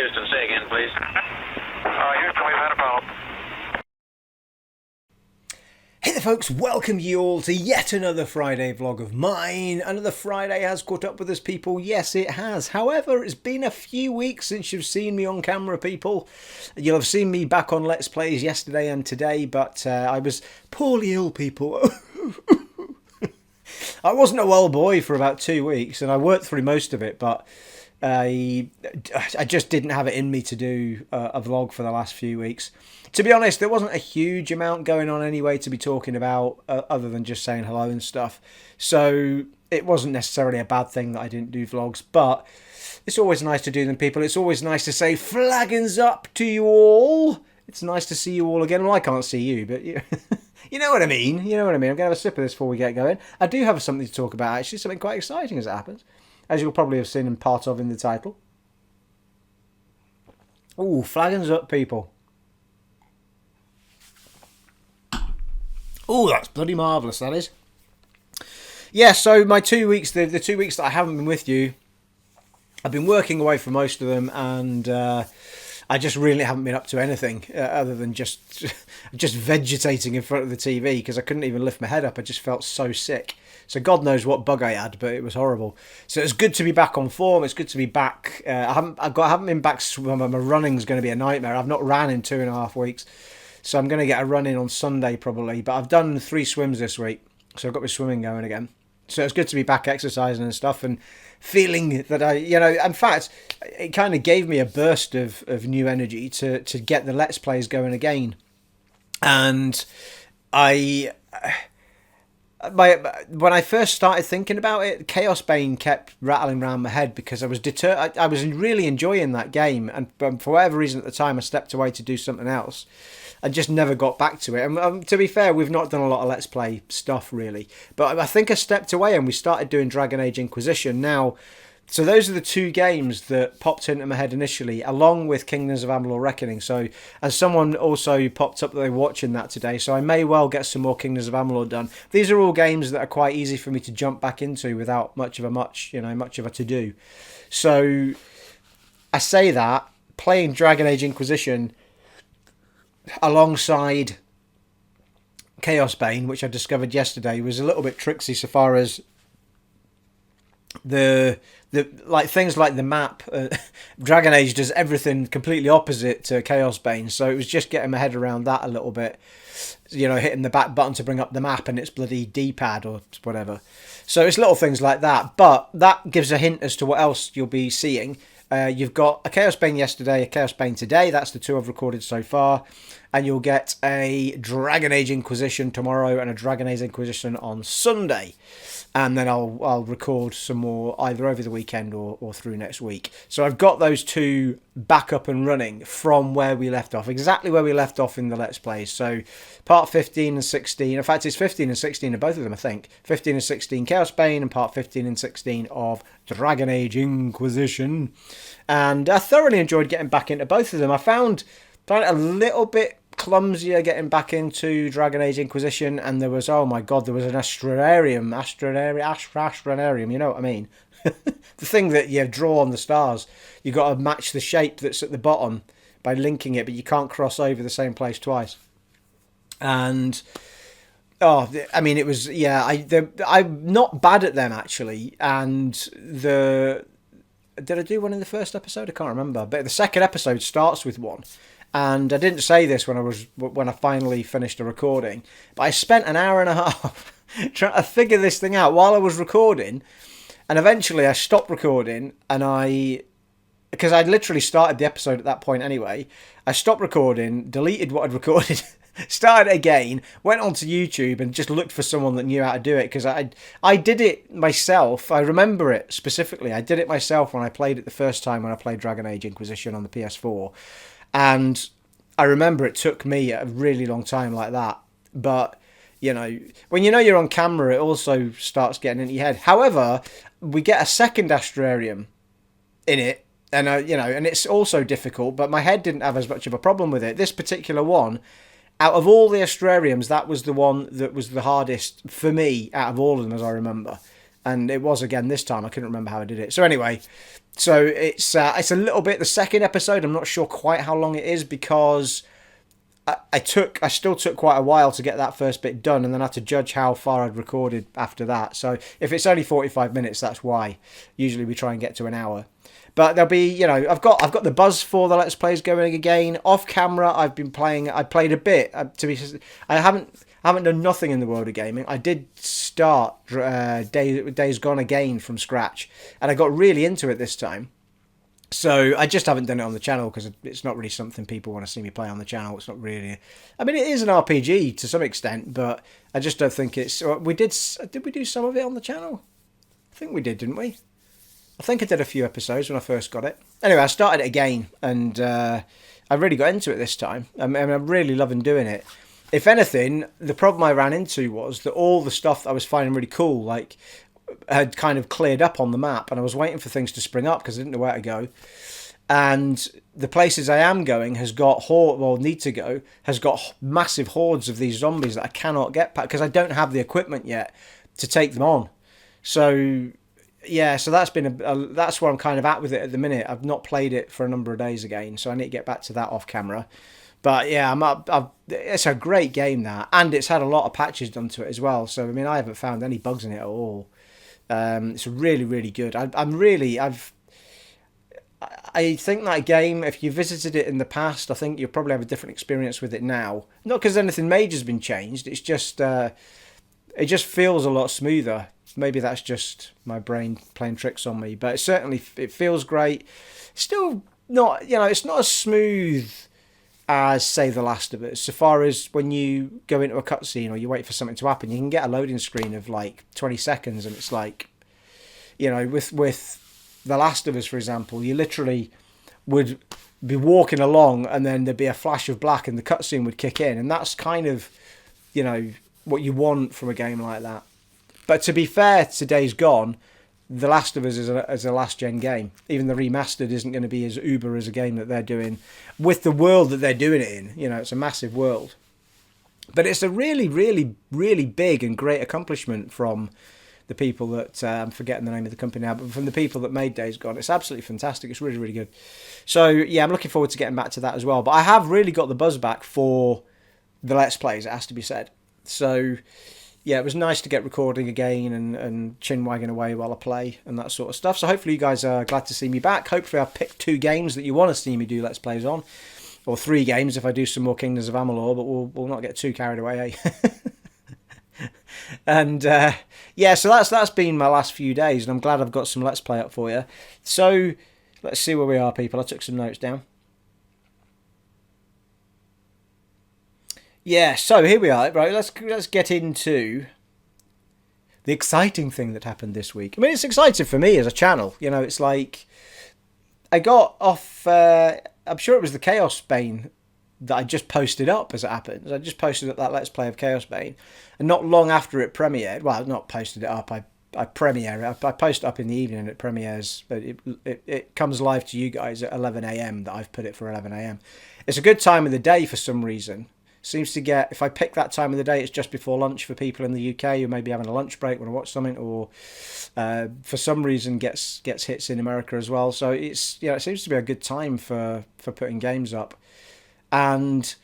Houston, say again, please. Houston, we've had a problem. Hey there folks, welcome you all to yet another Friday vlog of mine. Another Friday has caught up with us, people. Yes, it has. However, it's been a few weeks since you've seen me on camera, people. You'll have seen me back on Let's Plays yesterday and today, but I was poorly ill, people. I wasn't a well boy for about 2 weeks, and I worked through most of it, but I just didn't have it in me to do a vlog for the last few weeks. To be honest, there wasn't a huge amount going on anyway to be talking about, other than just saying hello and stuff. So it wasn't necessarily a bad thing that I didn't do vlogs, but it's always nice to do them, people. It's always nice to say flaggins up to you all. It's nice to see you all again. Well, I can't see you, but you, you know what I mean. You know what I mean. I'm going to have a sip of this before we get going. I do have something to talk about, actually, something quite exciting as it happens, as you'll probably have seen in part of in the title. Ooh, flaggins up, people. Oh, that's bloody marvellous, that is. Yeah, so my 2 weeks, the 2 weeks that I haven't been with you, I've been working away for most of them, and I just really haven't been up to anything other than just vegetating in front of the TV, because I couldn't even lift my head up. I just felt so sick. So God knows what bug I had, but it was horrible. So it's good to be back on form. It's good to be back. I haven't been back. My running's going to be a nightmare. I've not ran in 2.5 weeks. So I'm going to get a run in on Sunday probably. But I've done 3 swims this week. So I've got my swimming going again. So it's good to be back exercising and stuff and feeling that in fact, it kind of gave me a burst of new energy to get the Let's Plays going again. And when I first started thinking about it, Chaos Bane kept rattling around my head because I was deterred. I was really enjoying that game, and for whatever reason at the time, I stepped away to do something else. I just never got back to it. And to be fair, we've not done a lot of Let's Play stuff really, but I think I stepped away and we started doing Dragon Age Inquisition now. So those are the 2 games that popped into my head initially, along with Kingdoms of Amalur Reckoning. So, as someone also popped up that they were watching that today, so I may well get some more Kingdoms of Amalur done. These are all games that are quite easy for me to jump back into without much of a to-do. So, I say that, playing Dragon Age Inquisition alongside Chaos Bane, which I discovered yesterday, was a little bit tricksy so far as the things like the map. Dragon Age does everything completely opposite to Chaos Bane, so it was just getting my head around that a little bit, hitting the back button to bring up the map and it's bloody D-pad or whatever. So it's little things like that, but that gives a hint as to what else you'll be seeing. You've got a Chaos Bane yesterday, a Chaos Bane today. That's the 2 I've recorded so far. And you'll get a Dragon Age Inquisition tomorrow and a Dragon Age Inquisition on Sunday. And then I'll record some more either over the weekend or through next week. So I've got those 2 back up and running from where we left off. Exactly where we left off in the Let's Plays. So part 15 and 16. In fact, it's 15 and 16 of both of them, I think. 15 and 16 Chaos Bane and part 15 and 16 of Dragon Age Inquisition. And I thoroughly enjoyed getting back into both of them. I found it a little bit clumsier getting back into Dragon Age Inquisition, and there was, oh my god, there was an astronarium, you know what I mean? The thing that you draw on the stars. You got to match the shape that's at the bottom by linking it, but you can't cross over the same place twice. And it was, I'm not bad at them actually. And did I do one in the first episode? I can't remember, but the second episode starts with one. And I didn't say this when I finally finished the recording, but I spent an hour and a half trying to figure this thing out while I was recording, and eventually I stopped recording, because I'd literally started the episode at that point anyway. I stopped recording, deleted what I'd recorded, started again, went onto YouTube and just looked for someone that knew how to do it, because I did it myself. I remember it specifically. I did it myself when I played it the first time when I played Dragon Age Inquisition on the PS4. And I remember it took me a really long time like that. But, when you're on camera, it also starts getting into your head. However, we get a second astrarium in it. And, and it's also difficult, but my head didn't have as much of a problem with it. This particular one, out of all the astrariums, that was the one that was the hardest for me out of all of them, as I remember. and it was again this time. I couldn't remember how I did it. So anyway, so it's a little bit the second episode. I'm not sure quite how long it is because I still took quite a while to get that first bit done, and then I had to judge how far I'd recorded after that. So if it's only 45 minutes, that's why. Usually we try and get to an hour. But there'll be, you know, I've got the buzz for the Let's Plays going again. Off camera, I've been playing. I played a bit. I haven't done nothing in the world of gaming. I did start Days Gone again from scratch, and I got really into it this time. So I just haven't done it on the channel because it's not really something people want to see me play on the channel. It's not really. I mean, it is an RPG to some extent, but I just don't think it's. Did we do some of it on the channel? I think we did, didn't we? I think I did a few episodes when I first got it. Anyway, I started it again, and I really got into it this time. I mean, I'm really loving doing it. If anything, the problem I ran into was that all the stuff that I was finding really cool, like, had kind of cleared up on the map, and I was waiting for things to spring up because I didn't know where to go. And the places I am going has got need to go has got massive hordes of these zombies that I cannot get past because I don't have the equipment yet to take them on. So yeah, so that's been that's where I'm kind of at with it at the minute. I've not played it for a number of days again, so I need to get back to that off camera. But yeah, it's a great game that, and it's had a lot of patches done to it as well. So I mean, I haven't found any bugs in it at all. It's really, really good. I think that game, if you visited it in the past, I think you'll probably have a different experience with it now. Not because anything major's been changed. It's just it just feels a lot smoother. Maybe that's just my brain playing tricks on me, but it feels great. Still not, you know, it's not as smooth as, say, The Last of Us. So far as when you go into a cutscene or you wait for something to happen, you can get a loading screen of like 20 seconds, and it's like, you know, with The Last of Us, for example, you literally would be walking along and then there'd be a flash of black and the cutscene would kick in, and that's kind of, you know, what you want from a game like that. But to be fair to Days Gone, The Last of Us is a last-gen game. Even the remastered isn't going to be as uber as a game that they're doing with the world that they're doing it in. You know, it's a massive world. But it's a really, really, really big and great accomplishment from the people that, I'm forgetting the name of the company now, but from the people that made Days Gone. It's absolutely fantastic. It's really, really good. So, yeah, I'm looking forward to getting back to that as well. But I have really got the buzz back for the Let's Plays, it has to be said. So yeah, it was nice to get recording again and chin wagging away while I play and that sort of stuff. So hopefully you guys are glad to see me back. Hopefully I've picked 2 games that you want to see me do Let's Plays on. Or 3 games if I do some more Kingdoms of Amalur, but we'll not get too carried away, eh? And yeah, so that's been my last few days, and I'm glad I've got some Let's Play up for you. So let's see where we are, people. I took some notes down. Yeah, so here we are. Right, let's get into the exciting thing that happened this week. I mean, it's exciting for me as a channel. You know, it's like I got off. I'm sure it was the Chaos Bane that I just posted up. As it happens, I just posted up that Let's Play of Chaos Bane, and not long after it premiered. Well, not posted it up. I premiere it. I post it up in the evening. It premieres. It comes live to you guys at 11 a.m. That I've put it for 11 a.m. It's a good time of the day for some reason. Seems to get, if I pick that time of the day, it's just before lunch for people in the UK who may be having a lunch break, want to watch something, or for some reason gets hits in America as well. So it's, yeah, it seems to be a good time for putting games up. And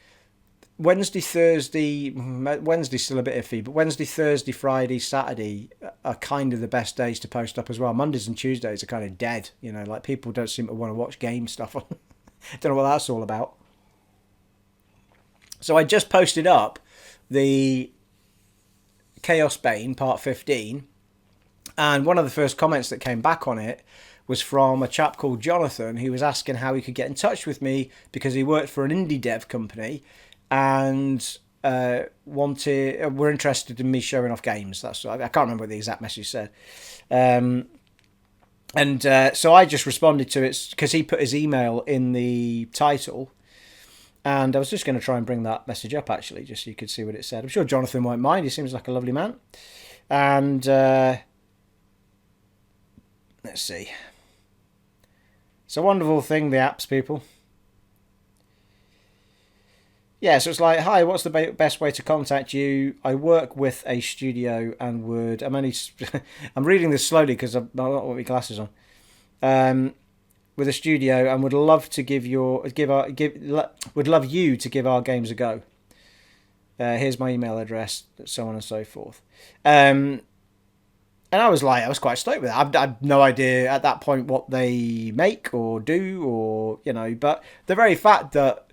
Wednesday's still a bit iffy, but Wednesday, Thursday, Friday, Saturday are kind of the best days to post up as well. Mondays and Tuesdays are kind of dead, you know, like people don't seem to want to watch game stuff. Don't know what that's all about. So I just posted up the Chaos Bane Part 15, and one of the first comments that came back on it was from a chap called Jonathan, who was asking how he could get in touch with me because he worked for an Indy Dev company and were interested in me showing off games. I can't remember what the exact message said. So I just responded to it because he put his email in the title. And I was just going to try and bring that message up, actually, just so you could see what it said. I'm sure Jonathan won't mind. He seems like a lovely man. And let's see. It's a wonderful thing, the apps, people. Yeah, so it's like, hi, what's the best way to contact you? I work with a studio and would. I'm reading this slowly because I've not got my glasses on. With a studio and would love to would love you to give our games a go. Here's my email address, so on and so forth. And I was quite stoked with that. I had no idea at that point what they make or do, but the very fact that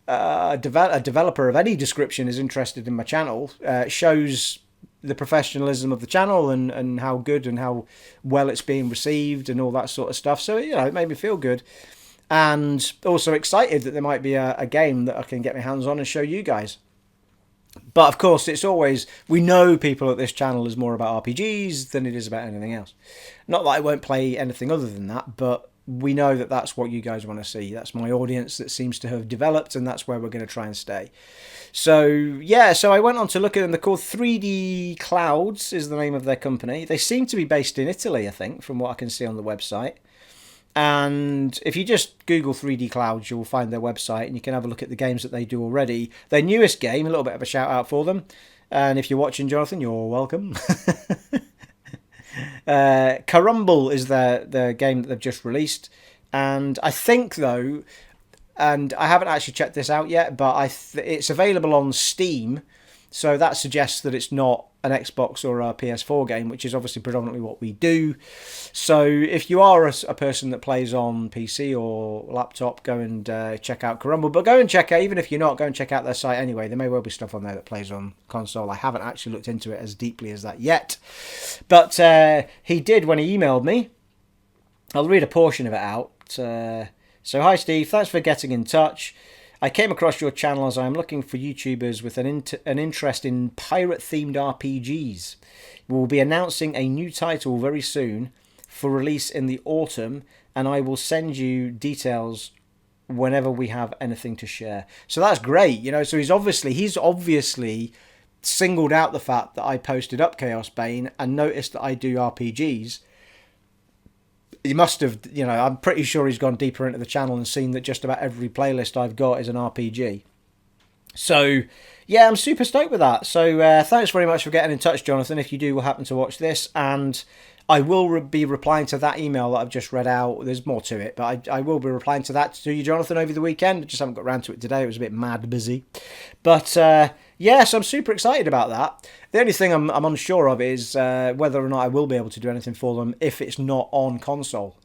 a developer of any description is interested in my channel shows the professionalism of the channel and how good and how well it's being received and all that sort of stuff. So, it made me feel good. And also excited that there might be a game that I can get my hands on and show you guys. But of course, we know people at this channel is more about RPGs than it is about anything else. Not that I won't play anything other than that, but we know that that's what you guys want to see. That's my audience that seems to have developed, and that's where we're going to try and stay. So, yeah, I went on to look at them. They're called 3D Clouds is the name of their company. They seem to be based in Italy, I think, from what I can see on the website. And if you just Google 3D Clouds, you'll find their website and you can have a look at the games that they do already. Their newest game, a little bit of a shout out for them. And if you're watching, Jonathan, you're welcome. Carumble is their game that they've just released. And I think, though, and I haven't actually checked this out yet, but it's available on Steam. So that suggests that it's not an Xbox or a PS4 game, which is obviously predominantly what we do. So if you are a person that plays on PC or laptop, go and check out Carumble. But go and check out, even if you're not, go and check out their site anyway. There may well be stuff on there that plays on console. I haven't actually looked into it as deeply as that yet. But he did when he emailed me. I'll read a portion of it out. So, hi Steve, thanks for getting in touch. I came across your channel as I am looking for YouTubers with an interest in pirate-themed RPGs. We will be announcing a new title very soon for release in the autumn, and I will send you details whenever we have anything to share. So that's great, So he's obviously singled out the fact that I posted up Chaos Bane and noticed that I do RPGs. He must have, I'm pretty sure he's gone deeper into the channel and seen that just about every playlist I've got is an RPG. So, yeah, I'm super stoked with that. So, thanks very much for getting in touch, Jonathan, if you do happen to watch this. And I will be replying to that email that I've just read out. There's more to it, but I will be replying to that to you, Jonathan, over the weekend. I just haven't got around to it today. It was a bit mad busy. But, so I'm super excited about that. The only thing I'm unsure of is whether or not I will be able to do anything for them if it's not on console.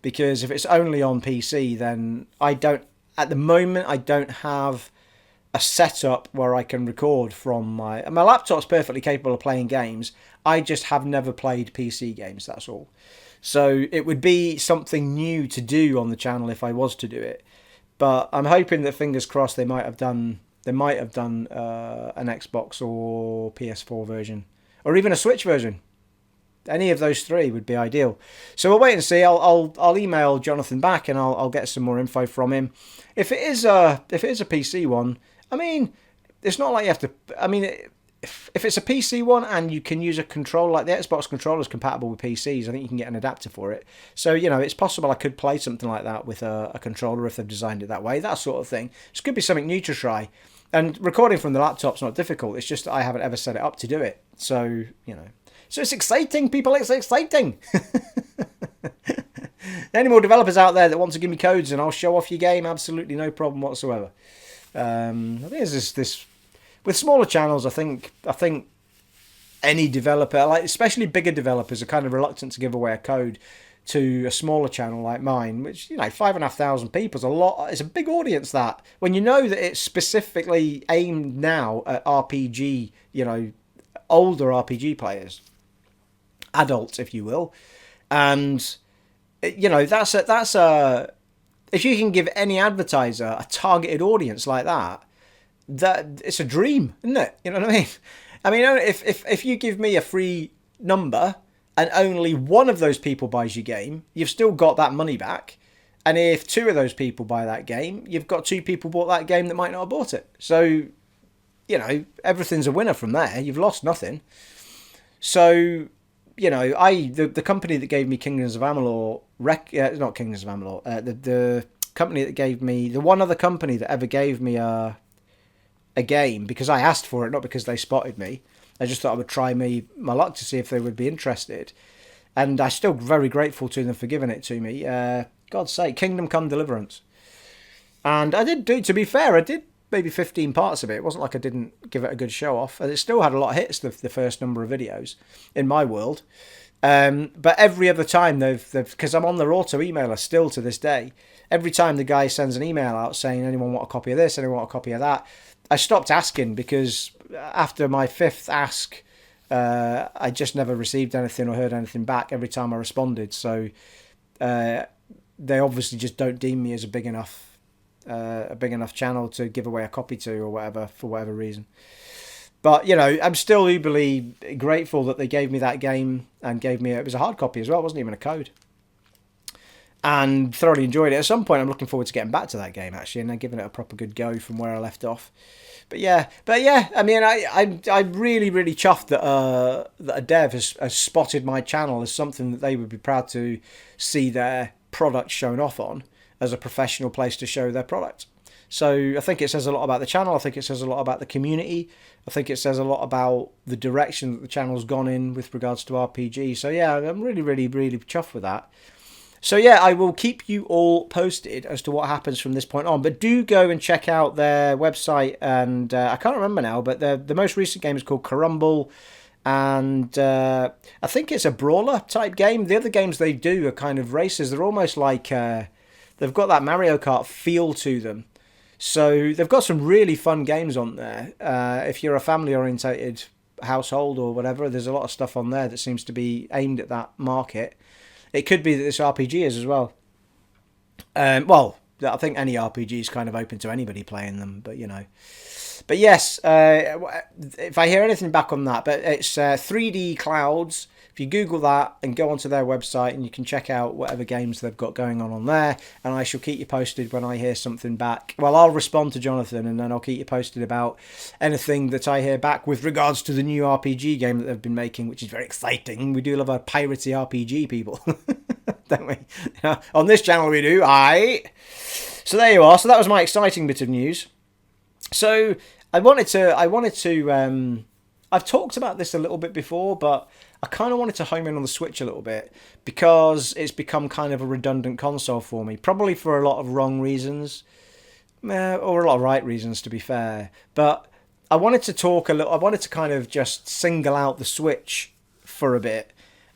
Because if it's only on PC, then at the moment, I don't have a setup where I can record from my laptop's perfectly capable of playing games. I just have never played PC games, that's all. So it would be something new to do on the channel if I was to do it. But I'm hoping that, fingers crossed, they might have done an Xbox or PS4 version, or even a Switch version. Any of those three would be ideal. So we'll wait and see. I'll email Jonathan back and I'll get some more info from him. If it is a PC one, it's not like you have to. If it's a PC one and you can use a controller, like the Xbox controller is compatible with PCs, I think you can get an adapter for it. So, it's possible I could play something like that with a controller if they've designed it that way, that sort of thing. This could be something new to try. And recording from the laptop's not difficult. It's just that I haven't ever set it up to do it. So, So it's exciting, people. It's exciting. Any more developers out there that want to give me codes and I'll show off your game? Absolutely no problem whatsoever. I think there's this with smaller channels. I think any developer, like especially bigger developers, are kind of reluctant to give away a code to a smaller channel like mine, which 5,500 people is a lot. It's a big audience. That when you know that it's specifically aimed now at RPG, older RPG players, adults, if you will, and that's a if you can give any advertiser a targeted audience like that it's a dream, isn't it? You know what I mean? If you give me a free number and only one of those people buys your game, you've still got that money back. And if two of those people buy that game, you've got two people bought that game that might not have bought it. So, everything's a winner from there. You've lost nothing. So, the company that gave me Kingdoms of Amalur, the company that gave me, the one other company that ever gave me a a game because I asked for it, not because they spotted me. I just thought I would try my luck to see if they would be interested. And I'm still very grateful to them for giving it to me. God's sake, Kingdom Come Deliverance. And I did do, to be fair, I did maybe 15 parts of it. It wasn't like I didn't give it a good show off. And it still had a lot of hits, the first number of videos, in my world. But every other time because I'm on their auto emailer still to this day, every time the guy sends an email out saying, anyone want a copy of this, anyone want a copy of that, I stopped asking because after my fifth ask, I just never received anything or heard anything back every time I responded. So they obviously just don't deem me as a big enough channel to give away a copy to or whatever, for whatever reason. But, you know, I'm still uberly grateful that they gave me that game and gave me, it was a hard copy as well, it wasn't even a code. And thoroughly enjoyed it. At some point, I'm looking forward to getting back to that game, actually, and then giving it a proper good go from where I left off. But yeah, I mean, I'm really, really chuffed that a dev has spotted my channel as something that they would be proud to see their product shown off on as a professional place to show their product. So I think it says a lot about the channel. I think it says a lot about the community. I think it says a lot about the direction that the channel's gone in with regards to RPG. So yeah, I'm really, really, really chuffed with that. So yeah, I will keep you all posted as to what happens from this point on. But do go and check out their website. And I can't remember now, but the most recent game is called Crumble. And I think it's a brawler type game. The other games they do are kind of races. They're almost like they've got that Mario Kart feel to them. So they've got some really fun games on there. If you're a family-orientated household or whatever, there's a lot of stuff on there that seems to be aimed at that market. It could be that this RPG is as well. Well, I think any RPG is kind of open to anybody playing them, but you know. But yes, if I hear anything back on that, but it's 3D Clouds. If you Google that and go onto their website and you can check out whatever games they've got going on there, and I shall keep you posted when I hear something back. Well, I'll respond to Jonathan and then I'll keep you posted about anything that I hear back with regards to the new RPG game that they've been making, which is very exciting. We do love our piratey RPG, people, don't we? On this channel we do. Aye. So there you are. So that was my exciting bit of news. So I wanted to. I've talked about this a little bit before, but I kind of wanted to home in on the Switch a little bit because it's become kind of a redundant console for me, probably for a lot of wrong reasons, or a lot of right reasons, to be fair. But I wanted to talk a little. I wanted to kind of just single out the Switch for a bit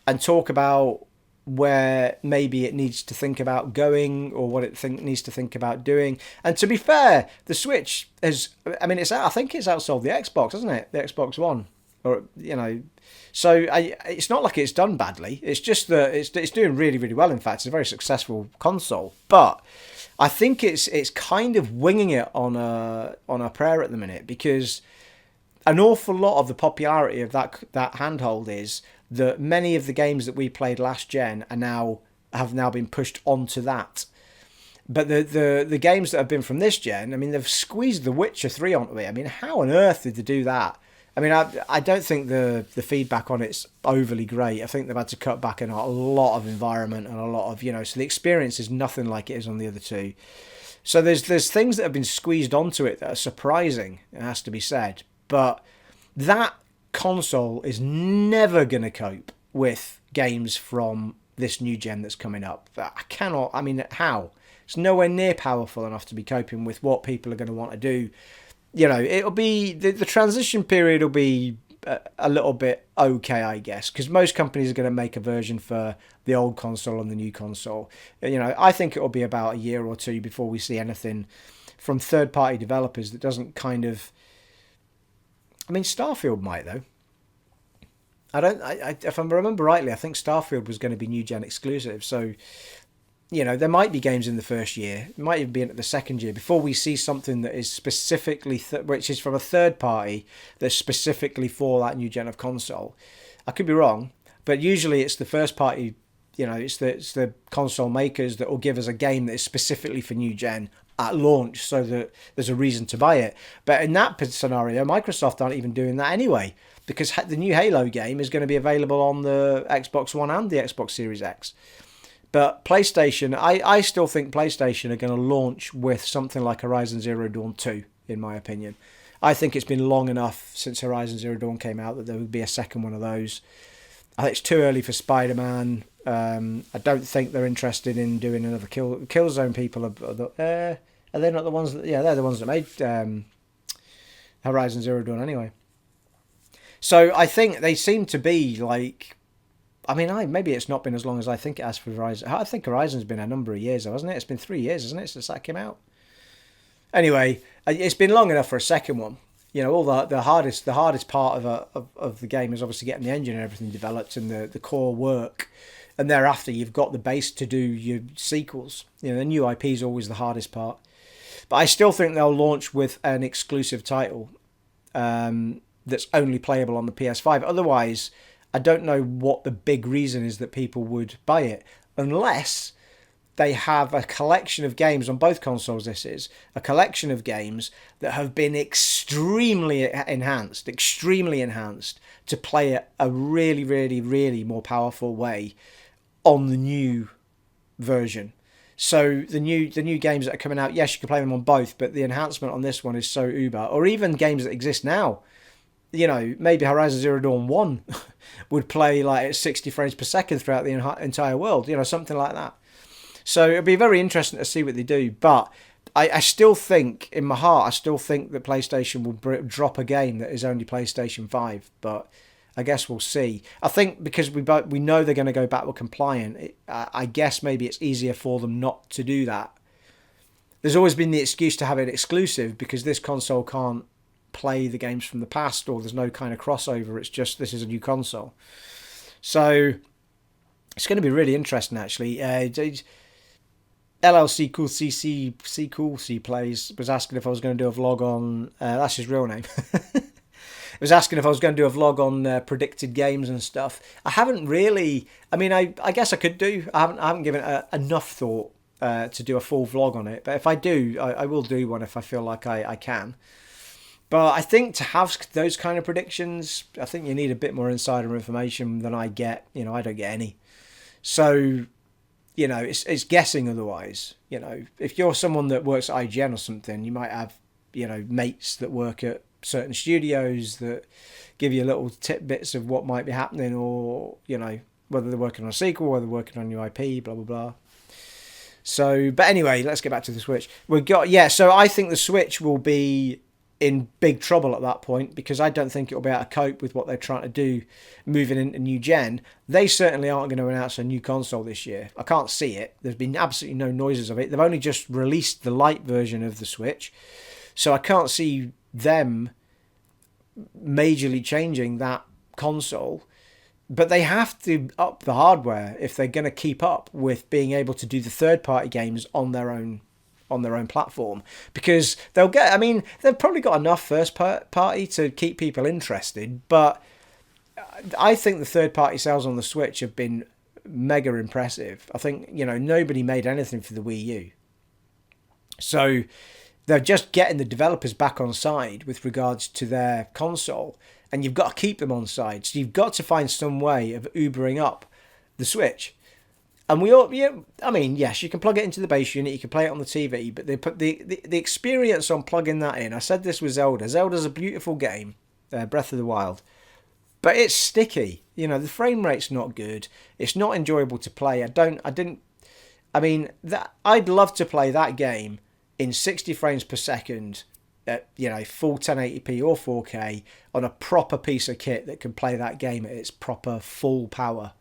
and talk about where maybe it needs to think about going or what it needs to think about doing. And to be fair, the Switch is, I mean, I think it's outsold the Xbox, hasn't it? The Xbox One. Or, you know, so it's not like it's done badly. It's just that it's doing really, really well. In fact, it's a very successful console. But I think it's kind of winging it on a prayer at the minute, because an awful lot of the popularity of that handheld is that many of the games that we played last gen have now been pushed onto that. But the games that have been from this gen, I mean, they've squeezed The Witcher 3 onto it. I mean, how on earth did they do that? I mean, I don't think the feedback on it's overly great. I think they've had to cut back on a lot of environment and a lot of, you know, so the experience is nothing like it is on the other two. So there's things that have been squeezed onto it that are surprising, it has to be said. But that console is never going to cope with games from this new gen that's coming up. I mean, how? It's nowhere near powerful enough to be coping with what people are going to want to do. You know, it'll be, the transition period will be a little bit okay, I guess, because most companies are going to make a version for the old console and the new console. You know, I think it'll be about a year or two before we see anything from third-party developers that doesn't kind of, I mean, Starfield might, though. If I remember rightly, I think Starfield was going to be new gen exclusive. So, you know, there might be games in the first year, it might even be in the second year, before we see something that is specifically, which is from a third party that's specifically for that new gen of console. I could be wrong, but usually it's the first party, you know, it's the console makers that will give us a game that is specifically for new gen at launch, so that there's a reason to buy it. But in that scenario, Microsoft aren't even doing that anyway, because the new Halo game is going to be available on the Xbox One and the Xbox Series X. But PlayStation, I still think PlayStation are going to launch with something like Horizon Zero Dawn 2, in my opinion. I think it's been long enough since Horizon Zero Dawn came out that there would be a second one of those. I think it's too early for Spider-Man. I don't think they're interested in doing another Killzone. People are they not the ones that? Yeah, they're the ones that made Horizon Zero Dawn anyway. So I think they seem to be like. I mean, maybe it's not been as long as I think it has for Horizon. I think Horizon's been a number of years, hasn't it? It's been 3 years, hasn't it, since that came out? Anyway, it's been long enough for a second one. You know, all the hardest part of the game is obviously getting the engine and everything developed and the core work, and thereafter you've got the base to do your sequels. You know, the new IP is always the hardest part, but I still think they'll launch with an exclusive title that's only playable on the PS5. Otherwise, I don't know what the big reason is that people would buy it, unless they have a collection of games on both consoles. This is a collection of games that have been extremely enhanced to play it a really, really, really more powerful way on the new version. So the new games that are coming out, yes, you can play them on both, but the enhancement on this one is so uber. Or even games that exist now. You know, maybe Horizon Zero Dawn 1 would play like at 60 frames per second throughout the entire world. You know, something like that. So it'll be very interesting to see what they do. But I still think, in my heart, that PlayStation will drop a game that is only PlayStation 5. But I guess we'll see. I think because we know they're going to go backward compliant, I guess maybe it's easier for them not to do that. There's always been the excuse to have it exclusive because this console can't play the games from the past, or there's no kind of crossover. It's just this is a new console. So it's going to be really interesting, actually. LLC Cool CC Plays was asking if I was going to do a vlog on that's his real name. It was asking if I was going to do a vlog on predicted games and stuff. I haven't really. I mean, I guess I could do. I haven't given it enough thought to do a full vlog on it. But if I do, I will do one if I feel like I can. But I think to have those kind of predictions, I think you need a bit more insider information than I get. You know, I don't get any. So, you know, it's guessing otherwise. You know, if you're someone that works at IGN or something, you might have, you know, mates that work at certain studios that give you little tidbits of what might be happening, or, you know, whether they're working on a sequel, whether they're working on new IP, blah, blah, blah. So, but anyway, let's get back to the Switch. So I think the Switch will be in big trouble at that point, because I don't think it'll be able to cope with what they're trying to do moving into new gen. They certainly aren't going to announce a new console this year. I can't see it. There's been absolutely no noises of it. They've only just released the light version of the Switch, so I can't see them majorly changing that console. But they have to up the hardware if they're going to keep up with being able to do the third-party games on their own platform, because they'll get. I mean, they've probably got enough first party to keep people interested, but I think the third party sales on the Switch have been mega impressive. I think, you know, nobody made anything for the Wii U, so they're just getting the developers back on side with regards to their console, and you've got to keep them on side. So you've got to find some way of Ubering up the Switch. And we all, yeah, I mean, yes, you can plug it into the base unit, you can play it on the TV, but the experience on plugging that in, I said this with Zelda. Zelda's a beautiful game, Breath of the Wild, but it's sticky. You know, the frame rate's not good. It's not enjoyable to play. I'd love to play that game in 60 frames per second at, you know, full 1080p or 4K on a proper piece of kit that can play that game at its proper full power.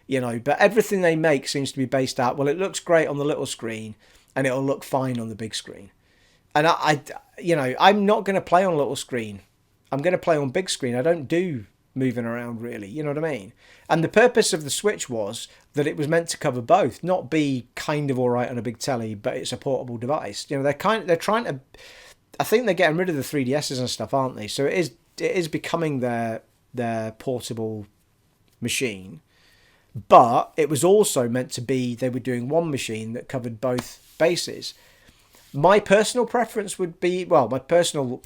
You know, but everything they make seems to be based out, well, it looks great on the little screen and it'll look fine on the big screen. And I'm not going to play on little screen. I'm going to play on big screen. I don't do moving around really, you know what I mean? And the purpose of the Switch was that it was meant to cover both, not be kind of all right on a big telly, but it's a portable device. You know, they're trying to, I think they're getting rid of the 3DSs and stuff, aren't they? So it is becoming their portable machine. But it was also meant to be they were doing one machine that covered both bases. My personal preference would be, well, my personal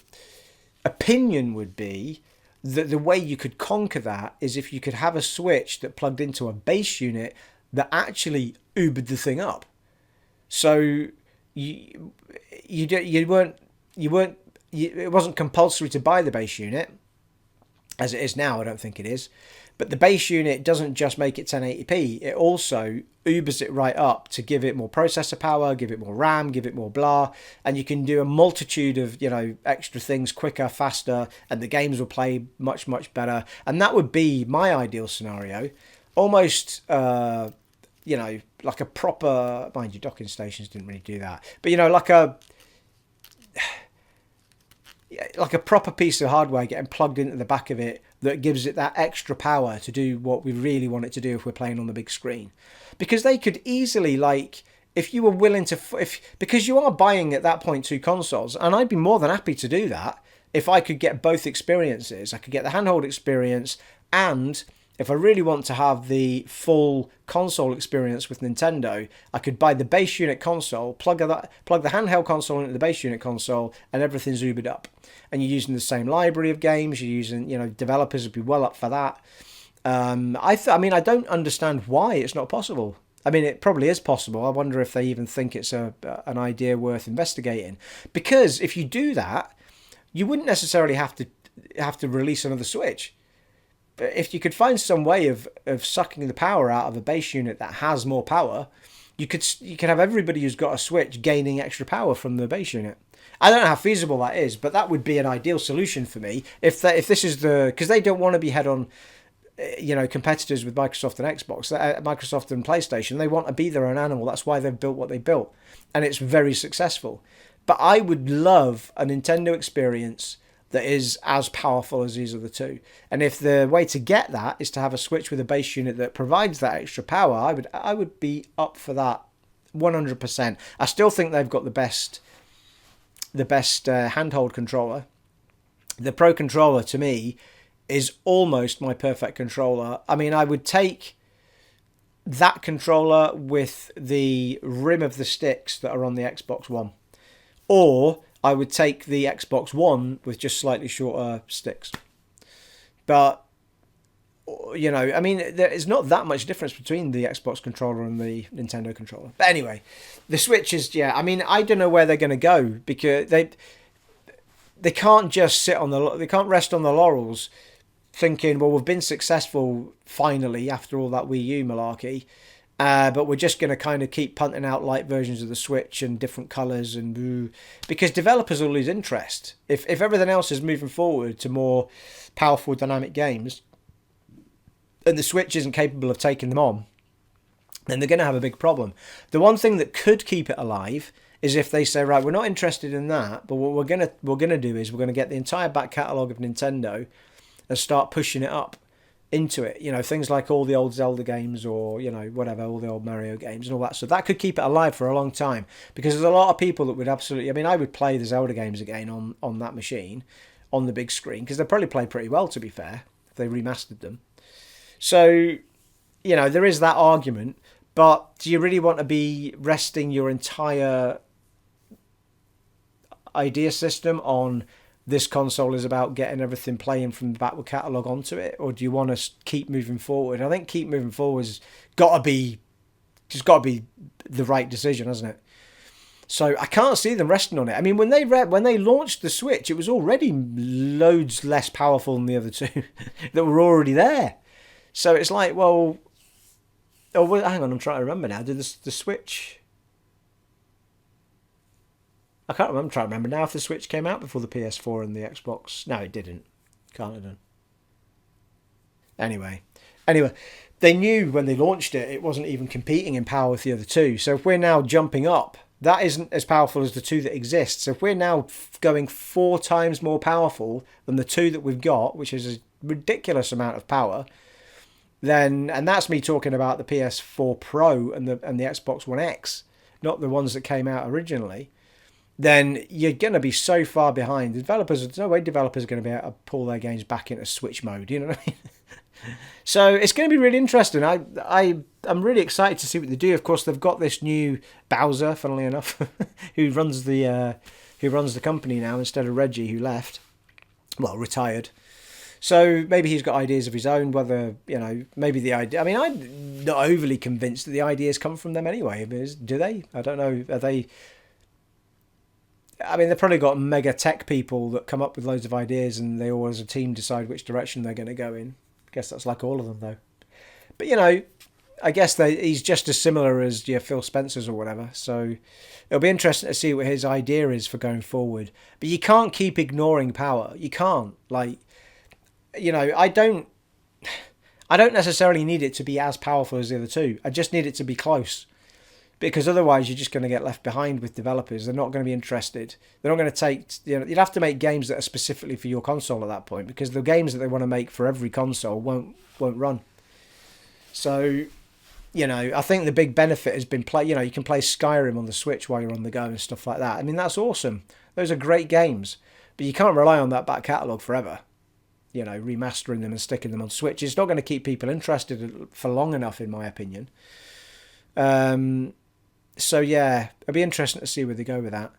opinion would be that the way you could conquer that is if you could have a Switch that plugged into a base unit that actually Ubered the thing up. So you weren't it wasn't compulsory to buy the base unit, as it is now. I don't think it is. But the base unit doesn't just make it 1080p, it also Ubers it right up to give it more processor power, give it more RAM, give it more blah, and you can do a multitude of, extra things quicker, faster, and the games will play much, much better. And that would be my ideal scenario. Almost, like a proper, mind you, docking stations didn't really do that, but like a proper piece of hardware getting plugged into the back of it that gives it that extra power to do what we really want it to do if we're playing on the big screen. Because they could easily, if you were willing to, because you are buying at that point 2 consoles, and I'd be more than happy to do that if I could get both experiences. I could get the handheld experience, and if I really want to have the full console experience with Nintendo, I could buy the base unit console, plug the handheld console into the base unit console, and everything's Ubered up. And you're using the same library of games. You're using, developers would be well up for that. I don't understand why it's not possible. I mean, it probably is possible. I wonder if they even think it's an idea worth investigating. Because if you do that, you wouldn't necessarily have to release another Switch. But if you could find some way of sucking the power out of a base unit that has more power, you could have everybody who's got a Switch gaining extra power from the base unit. I don't know how feasible that is, but that would be an ideal solution for me. If this is because they don't want to be head on, competitors with Microsoft and Xbox, Microsoft and PlayStation. They want to be their own animal. That's why they've built what they built, and it's very successful. But I would love a Nintendo experience that is as powerful as these other two. And if the way to get that is to have a Switch with a base unit that provides that extra power, I would be up for that 100%. I still think they've got the best handheld controller. The Pro controller to me is almost my perfect controller. I mean, I would take that controller with the rim of the sticks that are on the Xbox One, or I would take the Xbox One with just slightly shorter sticks. But I mean, there is not that much difference between the Xbox controller and the Nintendo controller. But anyway, the Switch is, I mean, I don't know where they're going to go, because they can't just they can't rest on the laurels thinking, well, we've been successful finally after all that Wii U malarkey, but we're just going to kind of keep punting out light versions of the Switch and different colours, because developers will lose interest. If everything else is moving forward to more powerful dynamic games, and the Switch isn't capable of taking them on, then they're going to have a big problem. The one thing that could keep it alive is if they say, right, we're not interested in that, but what we're gonna do is we're gonna get the entire back catalogue of Nintendo and start pushing it up into it. Things like all the old Zelda games, or whatever, all the old Mario games and all that. So that could keep it alive for a long time, because there's a lot of people that would absolutely. I mean, I would play the Zelda games again on that machine, on the big screen, because they probably play pretty well, to be fair, if they remastered them. So, there is that argument, but do you really want to be resting your entire idea system on this console is about getting everything playing from the backward catalogue onto it, or do you want to keep moving forward? I think keep moving forward has got to be the right decision, hasn't it? So I can't see them resting on it. I mean, when they launched the Switch, it was already loads less powerful than the other two that were already there. So it's like, well, hang on, I'm trying to remember now. Did the Switch? I can't remember. I'm trying to remember now if the Switch came out before the PS4 and the Xbox. No, it didn't. Can't have done. Anyway, they knew when they launched it, it wasn't even competing in power with the other two. So if we're now jumping up, that isn't as powerful as the two that exist. So if we're now going 4 times more powerful than the two that we've got, which is a ridiculous amount of power, then, and that's me talking about the PS4 Pro and the Xbox One X, not the ones that came out originally, then you're going to be so far behind. There's no way developers are going to be able to pull their games back into Switch mode, you know what I mean? So it's going to be really interesting. I'm really excited to see what they do. Of course, they've got this new Bowser, funnily enough, who runs the company now instead of Reggie, who left, retired. So maybe he's got ideas of his own, whether, maybe the idea... I mean, I'm not overly convinced that the ideas come from them anyway. Do they? I don't know. Are they... I mean, they've probably got mega tech people that come up with loads of ideas, and they all, as a team, decide which direction they're going to go in. I guess that's like all of them, though. But I guess he's just as similar as Phil Spencer's or whatever. So it'll be interesting to see what his idea is for going forward. But you can't keep ignoring power. You can't. Like, I don't necessarily need it to be as powerful as the other two. I just need it to be close. Because otherwise you're just going to get left behind with developers. They're not going to be interested. They're not going to take... you'd have to make games that are specifically for your console at that point, because the games that they want to make for every console won't run. So, I think the big benefit has been you can play Skyrim on the Switch while you're on the go and stuff like that. I mean, that's awesome. Those are great games. But you can't rely on that back catalogue forever. Remastering them and sticking them on Switch. It's not going to keep people interested for long enough, in my opinion. So yeah, it'll be interesting to see where they go with that.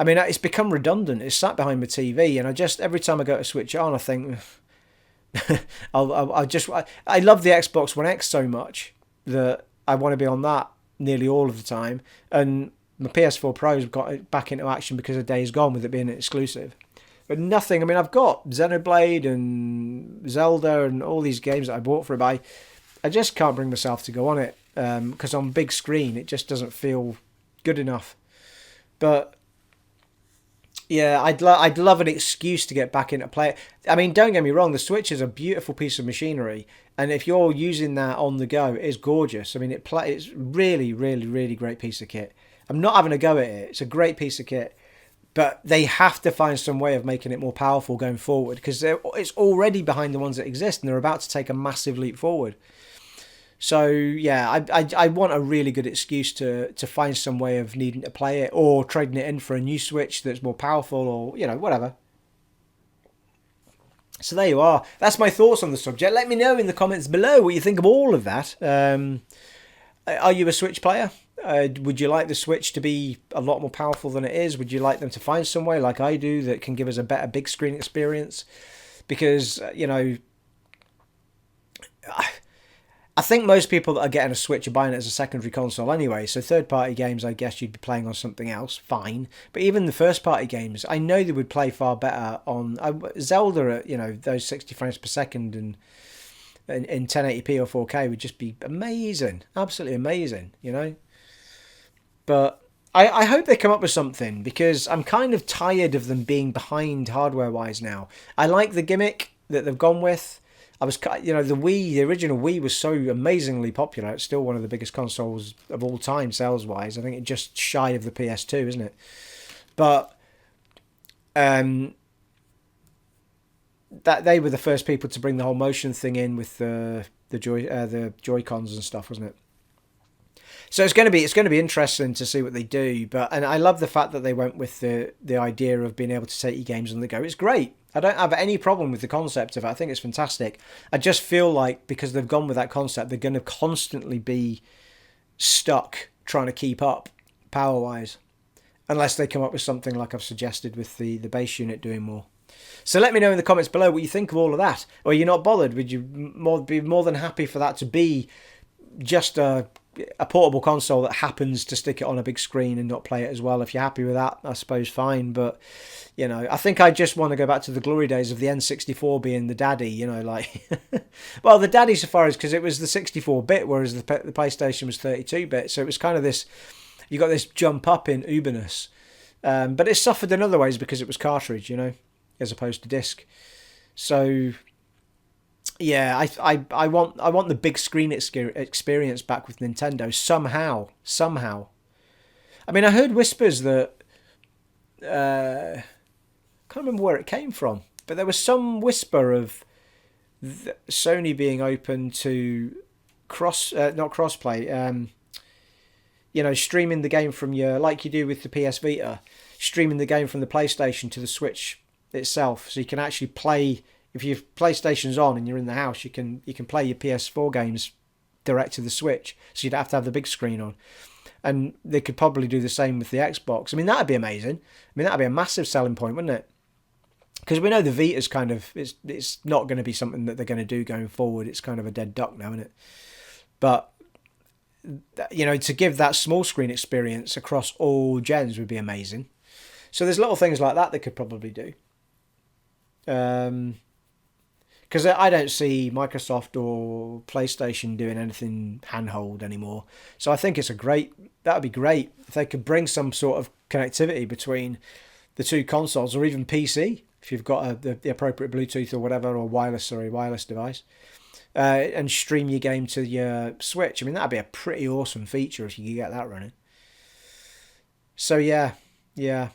I mean, it's become redundant. It's sat behind my TV, and every time I go to switch it on, I think, I love the Xbox One X so much that I want to be on that nearly all of the time. And my PS4 Pro's got it back into action because of Days Gone, with it being an exclusive. But nothing. I mean, I've got Xenoblade and Zelda and all these games that I bought for it, but I just can't bring myself to go on it. Because on big screen it just doesn't feel good enough. But yeah, I'd love an excuse to get back into play. I mean, don't get me wrong, the Switch is a beautiful piece of machinery, and if you're using that on the go, it's gorgeous. I mean, it's really, really, really great piece of kit. I'm not having a go at it. It's a great piece of kit, but they have to find some way of making it more powerful going forward, because it's already behind the ones that exist, and they're about to take a massive leap forward. So yeah, I want a really good excuse to find some way of needing to play it, or trading it in for a new Switch that's more powerful, or whatever. So there you are. That's my thoughts on the subject. Let me know in the comments below what you think of all of that. Are you a Switch player? Would you like the Switch to be a lot more powerful than it is? Would you like them to find some way, like I do, that can give us a better big screen experience? Because I think most people that are getting a Switch are buying it as a secondary console anyway, so third-party games, I guess you'd be playing on something else, fine. But even the first-party games, I know they would play far better on Zelda at, those 60 frames per second and in 1080p or 4K would just be amazing, absolutely amazing, But I hope they come up with something, because I'm kind of tired of them being behind hardware-wise now. I like the gimmick that they've gone with. The original Wii was so amazingly popular. It's still one of the biggest consoles of all time, sales-wise. I think it's just shy of the PS2, isn't it? But that they were the first people to bring the whole motion thing in with the Joy-Cons and stuff, wasn't it? So it's going to be interesting to see what they do. And I love the fact that they went with the idea of being able to take your games on the go. It's great. I don't have any problem with the concept of it. I think it's fantastic. I just feel like because they've gone with that concept, they're going to constantly be stuck trying to keep up power-wise, unless they come up with something like I've suggested with the base unit doing more. So let me know in the comments below what you think of all of that. Or you're not bothered? Would you be more than happy for that to be just a portable console that happens to stick it on a big screen and not play it as well? If you're happy with that, I suppose fine. But I think I just want to go back to the glory days of the N64 being the daddy. Well, the daddy so far as because it was the 64-bit, whereas the PlayStation was 32-bit. So it was kind of this. You got this jump up in uberness, but it suffered in other ways because it was cartridge, as opposed to disc. So yeah, I want the big screen experience back with Nintendo somehow. I mean, I heard whispers that I can't remember where it came from, but there was some whisper of Sony being open to not crossplay, streaming the game from like you do with the PS Vita, streaming the game from the PlayStation to the Switch itself, so you can actually play. If your PlayStation's on and you're in the house, you can play your PS4 games direct to the Switch, so you don't have to have the big screen on. And they could probably do the same with the Xbox. I mean, that'd be amazing. I mean, that'd be a massive selling point, wouldn't it? Because we know the Vita's kind of it's not going to be something that they're going to do going forward. It's kind of a dead duck now, isn't it? But to give that small screen experience across all gens would be amazing. So there's little things like that they could probably do. Because I don't see Microsoft or PlayStation doing anything handhold anymore. So I think that would be great if they could bring some sort of connectivity between the two consoles, or even PC, if you've got the appropriate Bluetooth or whatever, or wireless device, and stream your game to your Switch. I mean, that'd be a pretty awesome feature if you could get that running. So yeah,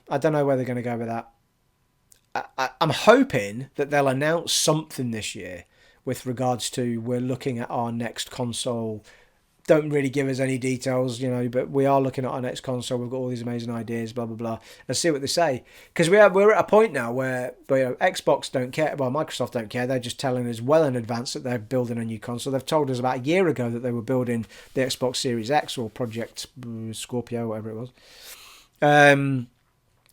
I don't know where they're going to go with that. I'm hoping that they'll announce something this year with regards to we're looking at our next console. Don't really give us any details, but we are looking at our next console. We've got all these amazing ideas, blah, blah, blah. Let's see what they say. Because we're at a point now where Xbox don't care. Well, Microsoft don't care. They're just telling us well in advance that they're building a new console. They've told us about a year ago that they were building the Xbox Series X, or Project Scorpio, whatever it was.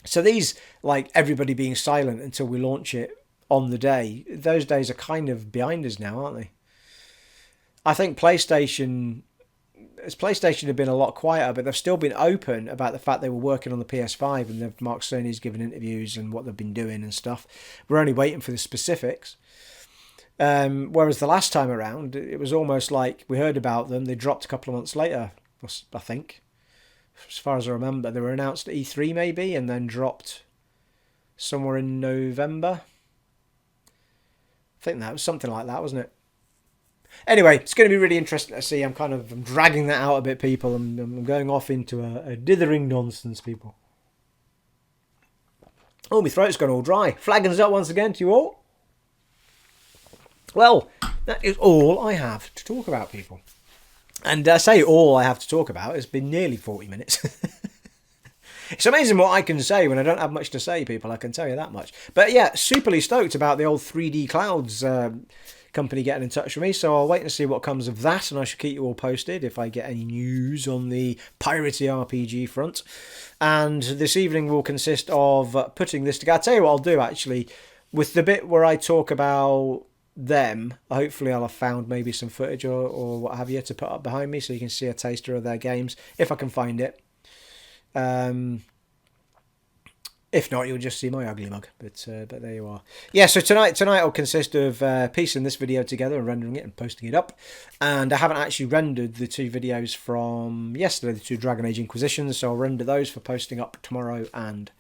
So these, like everybody being silent until we launch it on the day, those days are kind of behind us now, aren't they? I think PlayStation had been a lot quieter, but they've still been open about the fact they were working on the PS5, and Mark Cerny's given interviews and what they've been doing and stuff. We're only waiting for the specifics. Whereas the last time around, it was almost like we heard about them, they dropped a couple of months later, I think. As far as I remember, they were announced at E3 maybe, and then dropped somewhere in November. I think that was something like that, wasn't it? Anyway, it's going to be really interesting to see. I'm dragging that out a bit, people. I'm going off into a dithering nonsense, people. Oh, my throat's gone all dry. Flaggins up once again to you all. Well, that is all I have to talk about, people. And I say all I have to talk about. It's been nearly 40 minutes. It's amazing what I can say when I don't have much to say, people. I can tell you that much. But yeah, superly stoked about the old 3D Clouds company getting in touch with me. So I'll wait and see what comes of that. And I should keep you all posted if I get any news on the piratey RPG front. And this evening will consist of putting this together. I'll tell you what I'll do, actually. With the bit where I talk about them, hopefully I'll have found maybe some footage or what have you to put up behind me so you can see a taster of their games if I can find it. If not, you'll just see my ugly mug, but there you are. Yeah, so tonight will consist of piecing this video together and rendering it and posting it up. And I haven't actually rendered the two videos from yesterday, the two Dragon Age Inquisitions, so I'll render those for posting up tomorrow and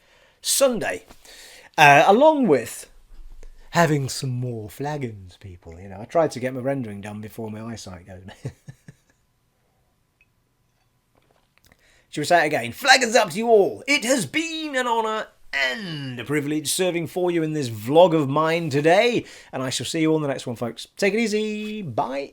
Sunday, along with having some more flaggins, people. I tried to get my rendering done before my eyesight goes. Should we say it again? Flaggins up to you all. It has been an honour and a privilege serving for you in this vlog of mine today. And I shall see you all in the next one, folks. Take it easy. Bye.